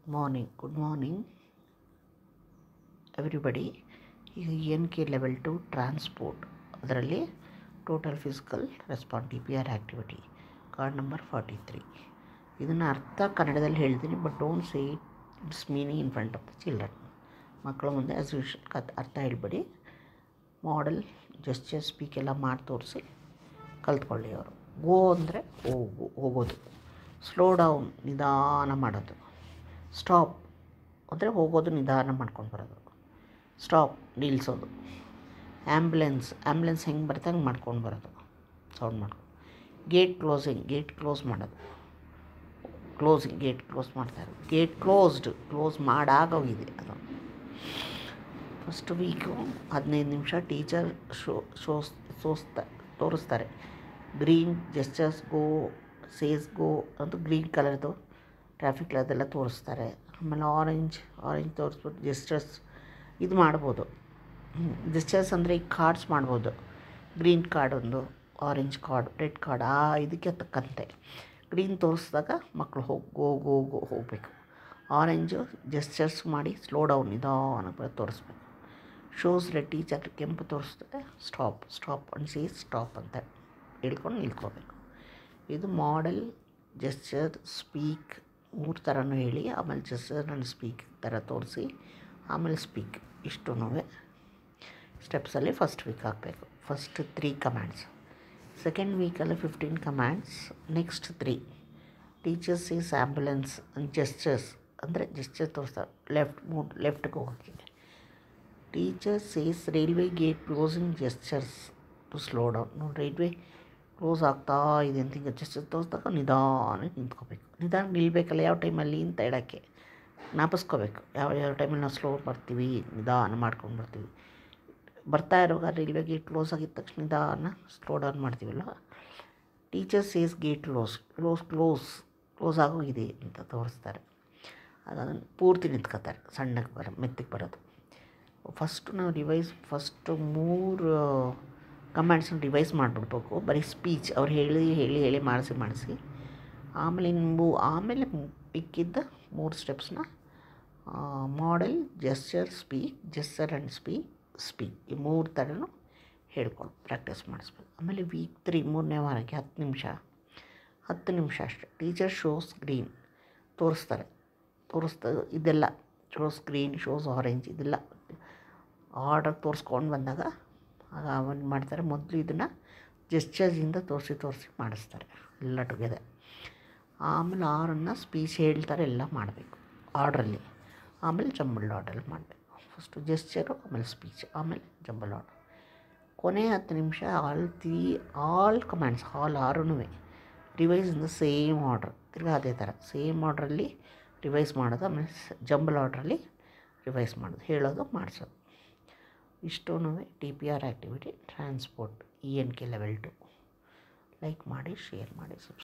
Good morning everybody. ಈಗ ENK level 2 transport, ಅದರಲ್ಲಿ total physical response TPR activity, card number 43. ಇದನ್ನು ಅರ್ಥ ಕನ್ನಡದಲ್ಲಿ ಹೇಳ್ತೀನಿ, but don't say it's meaning in front of the children. ಮಕ್ಕಳ ಮುಂದೆ ಆ್ಯಸ್ ಯೂಶುವಲ್ ಅರ್ಥ ಹೇಳ್ಬೇಡಿ. ಮಾಡೆಲ್ ಜೆಸ್ಚರ್ ಸ್ಪೀಕ್ ಎಲ್ಲ ಮಾಡಿ ತೋರಿಸಿ ಕಲ್ತ್ಕೊಳ್ಳಿ ಅವರು. ಗೋ ಅಂದರೆ ಹೋಗೋದು, ಸ್ಲೋ ಡೌನ್ ನಿಧಾನ ಮಾಡೋದು, ಸ್ಟಾಪ್ ಅಂದರೆ ಹೋಗೋದು ನಿಧಾನ ಮಾಡ್ಕೊಂಡು ಬರೋದು, ಸ್ಟಾಪ್ ನಿಲ್ಲಿಸೋದು, ಆ್ಯಂಬುಲೆನ್ಸ್ ಹೆಂಗೆ ಬರುತ್ತೆ ಹಂಗೆ ಮಾಡ್ಕೊಂಡು ಬರೋದು, ಸೌಂಡ್ ಮಾಡ್ಕೊಂಡು. ಗೇಟ್ ಕ್ಲೋಸ್ ಮಾಡೋದು, ಗೇಟ್ ಕ್ಲೋಸ್ ಮಾಡ್ತಾರೆ, ಗೇಟ್ ಕ್ಲೋಸ್ ಮಾಡಾಗೋಗಿದೆ ಅದು. ಫಸ್ಟ್ ವೀಕು 15 ನಿಮಿಷ ಟೀಚರ್ ತೋರಿಸ್ತಾರೆ. ಗ್ರೀನ್ ಜೆಸ್ಚರ್ಸ್ ಗೋ ಅಂತ ಗ್ರೀನ್ ಕಲರ್ದು ಟ್ರಾಫಿಕ್ ಅದೆಲ್ಲ ತೋರಿಸ್ತಾರೆ. ಆಮೇಲೆ ಆರೆಂಜ್ ತೋರಿಸ್ಬಿಟ್ಟು ಜೆಸ್ಚರ್ಸ್ ಇದು ಮಾಡ್ಬೋದು. ಜೆಸ್ಚರ್ಸ್ ಅಂದರೆ ಈಗ ಕಾರ್ಡ್ಸ್ ಮಾಡ್ಬೋದು. ಗ್ರೀನ್ ಕಾರ್ಡ್ ಒಂದು, ಆರೆಂಜ್ ಕಾರ್ಡ್, ರೆಡ್ ಕಾರ್ಡ್, ಇದಕ್ಕೆ ತಕ್ಕಂತೆ ಗ್ರೀನ್ ತೋರಿಸಿದಾಗ ಮಕ್ಕಳು ಹೋಗಬೇಕು. ಆರೆಂಜು ಜೆಸ್ಚರ್ಸ್ ಮಾಡಿ ಸ್ಲೋ ಡೌನ್ ನಿಧಾನ ತೋರಿಸ್ಬೇಕು. ಶೋಸ್ ರೆಡ್ ಟೀಚರ್ ಕೆಂಪು ತೋರಿಸ್ತದೆ, ಸ್ಟಾಪ್ ಅಂಡ್ ಸೇ ಸ್ಟಾಪ್ ಅಂತ ಹೇಳ್ಕೊಂಡು ನಿಲ್ಕೋಬೇಕು. ಇದು ಮಾಡೆಲ್ ಜೆಸ್ಚರ್ ಸ್ಪೀಕ್ 3 ಥರನೂ ಹೇಳಿ, ಆಮೇಲೆ ಜೆಸ್ಚರ್ ಆ್ಯಂಡ್ ಸ್ಪೀಕ್ ಥರ ತೋರಿಸಿ, ಆಮೇಲೆ ಸ್ಪೀಕ್. ಇಷ್ಟೂ ಸ್ಟೆಪ್ಸಲ್ಲಿ ಫಸ್ಟ್ ವೀಕ್ ಹಾಕಬೇಕು. ಫಸ್ಟ್ 3 ಕಮ್ಯಾಂಡ್ಸ್, ಸೆಕೆಂಡ್ ವೀಕಲ್ಲಿ 15 commands, next 3 teachers is ambulance gestures ಅಂದರೆ ಜೆಸ್ಚರ್ ತೋರಿಸ್ತಾರೆ. ಲೆಫ್ಟ್ಗೆ ಹೋಗೋಕ್ಕೆ. Teachers is railway gate closing gestures to slow down. Railway close ಆಗ್ತಾ ಇದೆ ಅಂತ ಈಗ ಜೆಸ್ಚರ್ ತೋರಿಸಿದಾಗ ನಿಧಾನಕ್ಕೆ ನಿಂತ್ಕೋಬೇಕು. ನಿಧಾನ ನಿಲ್ಲಬೇಕಲ್ಲ ಯಾವ ಟೈಮಲ್ಲಿ ಅಂತ ಹೇಳೋಕ್ಕೆ ಜ್ಞಾಪಿಸ್ಕೋಬೇಕು. ಯಾವ ಟೈಮಲ್ಲಿ ನಾವು ಸ್ಲೋ ಬರ್ತೀವಿ, ನಿಧಾನ ಮಾಡ್ಕೊಂಡು ಬರ್ತೀವಿ. ಬರ್ತಾ ಇರುವಾಗ ರೈಲ್ವೆ ಗೇಟ್ ಕ್ಲೋಸ್ ಆಗಿದ ತಕ್ಷಣ ನಿಧಾನ ಸ್ಲೋ ಡೌನ್ ಮಾಡ್ತೀವಲ್ಲ. ಟೀಚರ್ಸ್ ಈಸ್ ಗೇಟ್ ಕ್ಲೋಸ್ ಆಗೋಗಿದೆ ಅಂತ ತೋರಿಸ್ತಾರೆ. ಅದನ್ನು ಪೂರ್ತಿ ನಿಂತ್ಕೋತಾರೆ, ಸಣ್ಣಗೆ ಮೆತ್ತಗೆ ಬರೋದು. ಫಸ್ಟು ನಾವು ಫಸ್ಟ್ 3 ಕಮ್ಯಾಂಡ್ಸನ್ನು ರಿವೈಸ್ ಮಾಡಿಬಿಡ್ಬೇಕು. ಬರೀ ಸ್ಪೀಚ್ ಅವ್ರು ಹೇಳಿ ಮಾಡಿಸಿ ಆಮೇಲೆ ಮಿಕ್ಕಿದ್ದ 3 ಸ್ಟೆಪ್ಸ್ನ ಮಾಡೆಲ್ ಜೆಸ್ಚರ್ ಆ್ಯಂಡ್ ಸ್ಪೀಕ್ ಈ 3 ಥರನೂ ಹೇಳ್ಕೊಂಡು ಪ್ರಾಕ್ಟೀಸ್ ಮಾಡಿಸ್ಬೇಕು. ಆಮೇಲೆ ವೀಕ್ 3 3ನೇ ವಾರಕ್ಕೆ 10 ನಿಮಿಷ ಅಷ್ಟೇ. ಟೀಚರ್ ಶೋಸ್ ಗ್ರೀನ್ ತೋರಿಸ್ತಾರೆ, ಇದೆಲ್ಲ ಶೋಸ್ ಗ್ರೀನ್, ಶೋಸ್ ಆರೆಂಜ್, ಇದೆಲ್ಲ ಆರ್ಡರ್ ತೋರಿಸ್ಕೊಂಡು ಬಂದಾಗ ಆಗ ಅವನು ಮಾಡ್ತಾರೆ. ಮೊದಲು ಇದನ್ನು ಜೆಸ್ಚರ್ಸಿಂದ ತೋರಿಸಿ ಮಾಡಿಸ್ತಾರೆ ಎಲ್ಲ ಟುಗೆದರ್. ಆಮೇಲೆ 6 ಸ್ಪೀಚ್ ಹೇಳ್ತಾರೆ, ಎಲ್ಲ ಮಾಡಬೇಕು ಆರ್ಡ್ರಲ್ಲಿ. ಆಮೇಲೆ ಜಂಬಲ್ಡ್ ಆರ್ಡ್ರಲ್ಲಿ ಮಾಡಬೇಕು. ಫಸ್ಟು ಜೆಸ್ಚರು, ಆಮೇಲೆ ಸ್ಪೀಚ್, ಆಮೇಲೆ ಜಂಬಲ್ ಆರ್ಡರ್. ಕೊನೆ 10 ನಿಮಿಷ all commands 6 revise in the same order. ತಿರ್ಗಿ ಅದೇ ಥರ ಸೇಮ್ ಆರ್ಡ್ರಲ್ಲಿ ರಿವೈಸ್ ಮಾಡೋದು, ಆಮೇಲೆ ಜಂಬಲ್ ಆರ್ಡ್ರಲ್ಲಿ ರಿವೈಸ್ ಮಾಡೋದು, ಹೇಳೋದು, ಮಾಡಿಸೋದು. ಇಷ್ಟೂ TPR activity transport ENK level 2. Like ಮಾಡಿ, ಶೇರ್ ಮಾಡಿ,